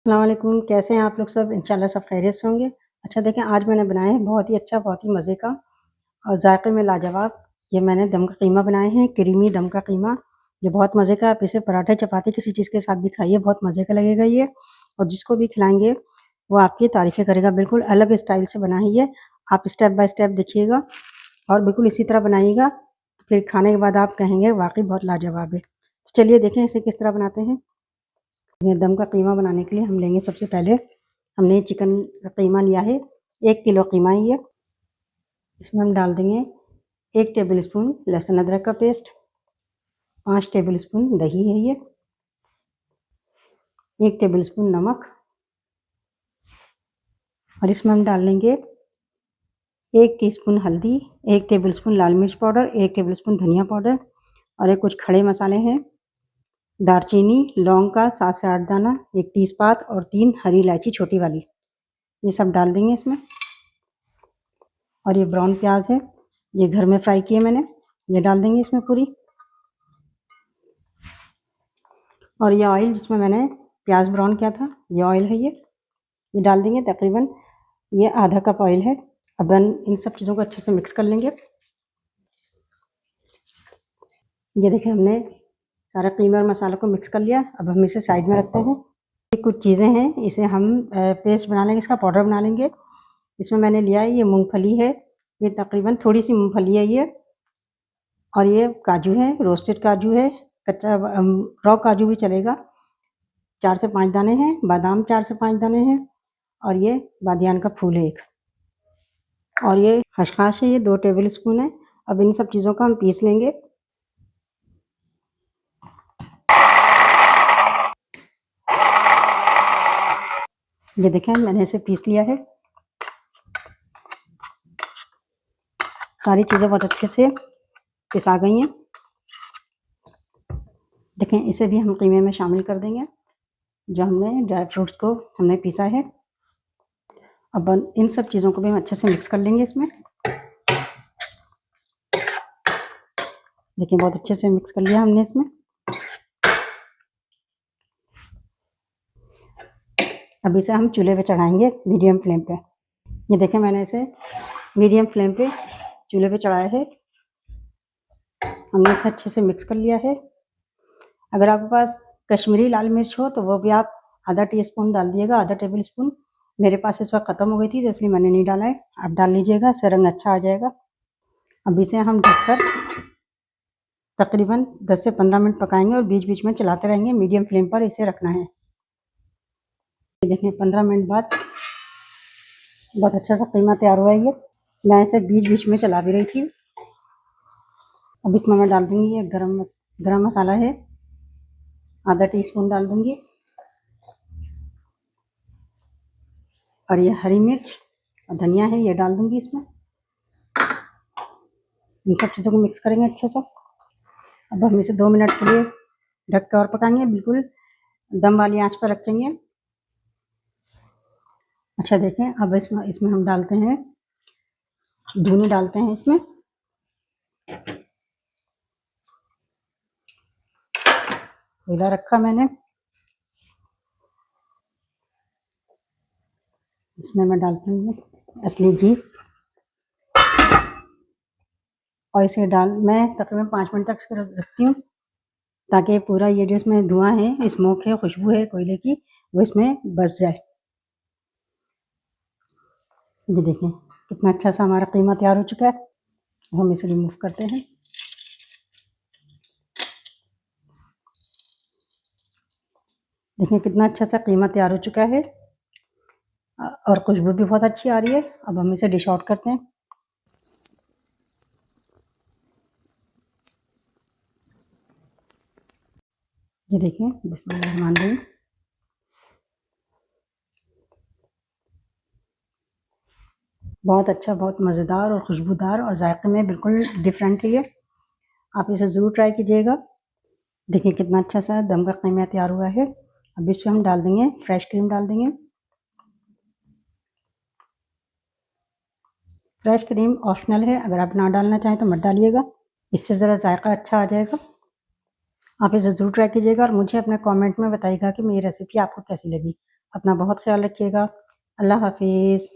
अस्सलाम वालेकुम, कैसे हैं आप लोग सब? इंशाल्लाह सब खैरियत से होंगे। अच्छा देखें, आज मैंने बनाया है बहुत ही अच्छा, बहुत ही मज़े का और ज़ायक़े में लाजवाब। ये मैंने दम का कीमा बनाए हैं, क्रीमी दम का कीमा। ये बहुत मज़े का, आप इसे पराठे, चपाती किसी चीज़ के साथ भी खाइए, बहुत मज़े का लगेगा ये। और जिसको भी खिलाएँगे वो आपकी तारीफ़ें करेगा। बिल्कुल अलग स्टाइल से बना है ये। आप स्टेप बाय स्टेप देखिएगा और बिल्कुल इसी तरह बनाइएगा, फिर खाने के बाद आप कहेंगे वाक़ई बहुत लाजवाब है। तो चलिए देखें इसे किस तरह बनाते हैं। ये दम का कीमा बनाने के लिए हम लेंगे, सबसे पहले हमने चिकन का कीमा लिया है, 1 किलो कीमा है ये। इसमें हम डाल देंगे 1 टेबल स्पून लहसुन अदरक का पेस्ट, 5 टेबल स्पून दही है ये, 1 टेबल स्पून नमक और इसमें हम डाल लेंगे 1 टीस्पून हल्दी, 1 टेबल स्पून लाल मिर्च पाउडर, 1 टेबल स्पून धनिया पाउडर और ये कुछ खड़े मसाले हैं, दालचीनी, लौंग का 7 से 8 दाना, 1 तेज़पात और 3 हरी इलायची छोटी वाली, ये सब डाल देंगे इसमें। और ये ब्राउन प्याज है, ये घर में फ्राई किए मैंने, ये डाल देंगे इसमें पूरी। और ये ऑयल जिसमें मैंने प्याज ब्राउन किया था, ये ऑयल है ये डाल देंगे। तकरीबन ये आधा कप ऑयल है। अब इन सब चीज़ों को अच्छे से मिक्स कर लेंगे। ये देखिए हमने सारा कीमा और मसालों को मिक्स कर लिया। अब हम इसे साइड में रखते हैं। ये कुछ चीज़ें हैं, इसे हम पेस्ट बना लेंगे, इसका पाउडर बना लेंगे। इसमें मैंने लिया है, ये मूंगफली है, ये तकरीबन थोड़ी सी मूंगफली है ये, और ये काजू है, रोस्टेड काजू है, कच्चा रॉ काजू भी चलेगा, 4 से 5 दाने हैं, बादाम 4 से 5 दाने हैं और ये बादियान का फूल है 1, और ये खसखस है, ये 2 टेबल स्पून है। अब इन सब चीज़ों को हम पीस लेंगे। ये देखें मैंने इसे पीस लिया है। सारी चीज़ें बहुत अच्छे से पिसा गई हैं। देखें इसे भी हम कीमे में शामिल कर देंगे, जो हमने ड्राई फ्रूट्स को हमने पीसा है। अब इन सब चीज़ों को भी हम अच्छे से मिक्स कर लेंगे इसमें। देखिए बहुत अच्छे से मिक्स कर लिया हमने इसमें। अब इसे हम चूल्हे पे चढ़ाएंगे मीडियम फ्लेम पे। ये देखें मैंने इसे मीडियम फ्लेम पे चूल्हे पे चढ़ाया है। हमने इसे अच्छे से मिक्स कर लिया है। अगर आपके पास कश्मीरी लाल मिर्च हो तो वो भी आप आधा टीस्पून डाल दिएगा, आधा टेबल स्पून। मेरे पास इस वक्त ख़त्म हो गई थी तो इसलिए मैंने नहीं डाला है, आप डाल लीजिएगा, इससे रंग अच्छा आ जाएगा। अब इसे हम ढककर तकरीबन 10 से 15 मिनट पकाएंगे और बीच बीच में चलाते रहेंगे। मीडियम फ्लेम पर इसे रखना है। देखिए 15 मिनट बाद बहुत अच्छा सा कीमा तैयार हुआ है ये। मैं इसे बीच बीच में चला भी रही थी। अब इसमें मैं डाल दूँगी ये गरम मसाला है, आधा टीस्पून डाल दूँगी, और ये हरी मिर्च और धनिया है, ये डाल दूँगी इसमें। इन सब चीज़ों को मिक्स करेंगे अच्छे से। अब हम इसे 2 मिनट के लिए ढक कर और पकाएंगे, बिल्कुल दम वाली आंच पर रखेंगे। अच्छा देखें, अब इसमें हम डालते हैं धुनी, डालते हैं इसमें। हिला रखा मैंने, इसमें मैं डालती हूँ असली घी, और इसे मैं तकरीबन 5 मिनट तक रखती हूँ ताकि पूरा ये जो इसमें धुआं है, स्मोक है, खुशबू है कोयले की, वो इसमें बस जाए। ये देखें कितना अच्छा सा हमारा कीमा तैयार हो चुका है। हम इसे रिमूव करते हैं। देखें कितना अच्छा सा कीमा तैयार हो चुका है और खुशबू भी बहुत अच्छी आ रही है। अब हम इसे डिश आउट करते हैं। ये देखिए बिस्मिल्लाहिर्रहमानिर्रहीम। बहुत अच्छा, बहुत मज़ेदार और खुशबूदार और जायके में बिल्कुल डिफरेंट है ये। आप इसे ज़रूर ट्राई कीजिएगा। देखिए कितना अच्छा सा दम का कीमा तैयार हुआ है। अब इसमें हम डाल देंगे फ्रेश क्रीम, डाल देंगे। फ्रेश क्रीम ऑप्शनल है, अगर आप ना डालना चाहें तो मत डालिएगा, इससे ज़रा जायका अच्छा आ जाएगा। आप इसे ज़रूर ट्राई कीजिएगा और मुझे अपने कमेंट में बताइएगा कि मेरी रेसिपी आपको कैसी लगी। अपना बहुत ख्याल रखिएगा। अल्लाह हाफ़िज़।